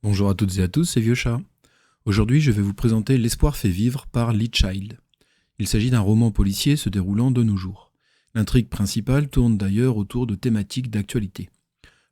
Bonjour à toutes et à tous, c'est Vieux Chat. Aujourd'hui, je vais vous présenter L'espoir fait vivre par Lee Child. Il s'agit d'un roman policier se déroulant de nos jours. L'intrigue principale tourne d'ailleurs autour de thématiques d'actualité.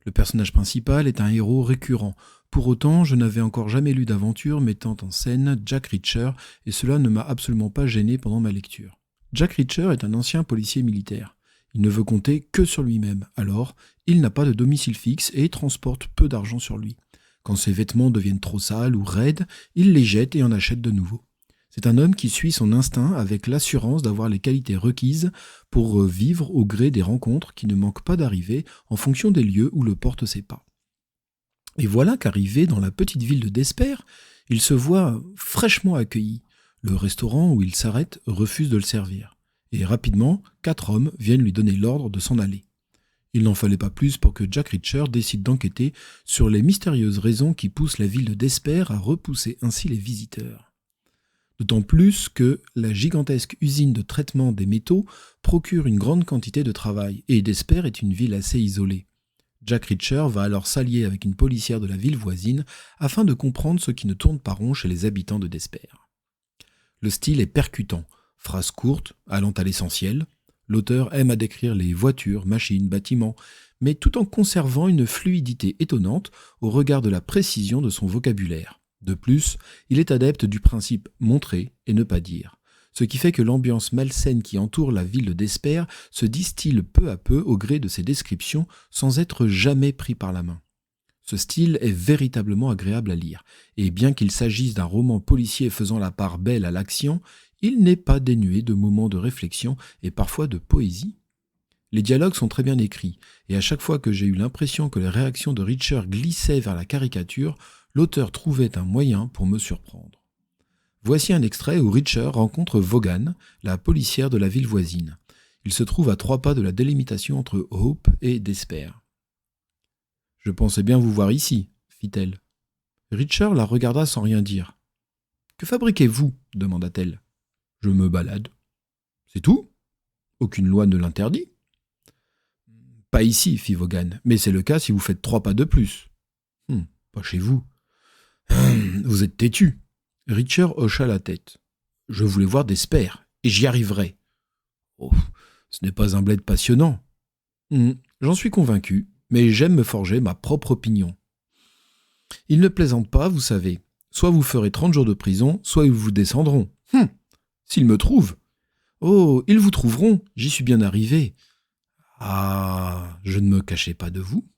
Le personnage principal est un héros récurrent. Pour autant, je n'avais encore jamais lu d'aventure mettant en scène Jack Reacher et cela ne m'a absolument pas gêné pendant ma lecture. Jack Reacher est un ancien policier militaire. Il ne veut compter que sur lui-même, alors il n'a pas de domicile fixe et transporte peu d'argent sur lui. Quand ses vêtements deviennent trop sales ou raides, il les jette et en achète de nouveaux. C'est un homme qui suit son instinct avec l'assurance d'avoir les qualités requises pour vivre au gré des rencontres qui ne manquent pas d'arriver en fonction des lieux où le portent ses pas. Et voilà qu'arrivé dans la petite ville de Despair, il se voit fraîchement accueilli. Le restaurant où il s'arrête refuse de le servir. Et rapidement, 4 hommes viennent lui donner l'ordre de s'en aller. Il n'en fallait pas plus pour que Jack Reacher décide d'enquêter sur les mystérieuses raisons qui poussent la ville de Despair à repousser ainsi les visiteurs. D'autant plus que la gigantesque usine de traitement des métaux procure une grande quantité de travail, et Despair est une ville assez isolée. Jack Reacher va alors s'allier avec une policière de la ville voisine afin de comprendre ce qui ne tourne pas rond chez les habitants de Despair. Le style est percutant, phrases courtes, allant à l'essentiel. L'auteur aime à décrire les voitures, machines, bâtiments, mais tout en conservant une fluidité étonnante au regard de la précision de son vocabulaire. De plus, il est adepte du principe « montrer et ne pas dire », ce qui fait que l'ambiance malsaine qui entoure la ville de Despair se distille peu à peu au gré de ses descriptions sans être jamais pris par la main. Ce style est véritablement agréable à lire, et bien qu'il s'agisse d'un roman policier faisant la part belle à l'action, il n'est pas dénué de moments de réflexion et parfois de poésie. Les dialogues sont très bien écrits, et à chaque fois que j'ai eu l'impression que les réactions de Reacher glissaient vers la caricature, l'auteur trouvait un moyen pour me surprendre. Voici un extrait où Reacher rencontre Vaughan, la policière de la ville voisine. Il se trouve à 3 pas de la délimitation entre Hope et Despair. « Je pensais bien vous voir ici, fit-elle. Reacher la regarda sans rien dire. « Que fabriquez-vous » demanda-t-elle. « Je me balade. »« C'est tout ? Aucune loi ne l'interdit. »« Pas ici, fit Vaughan, mais c'est le cas si vous faites 3 pas de plus. »« Pas chez vous. »« Vous êtes têtu. » Reacher hocha la tête. « Je voulais voir Despair, et j'y arriverai. »« Oh, ce n'est pas un bled passionnant. »« J'en suis convaincu, mais j'aime me forger ma propre opinion. »« Ils ne plaisantent pas, vous savez. Soit vous ferez 30 jours de prison, soit ils vous descendront. S'ils me trouvent. »« Oh, ils vous trouveront, j'y suis bien arrivé. »« Ah, je ne me cachais pas de vous. »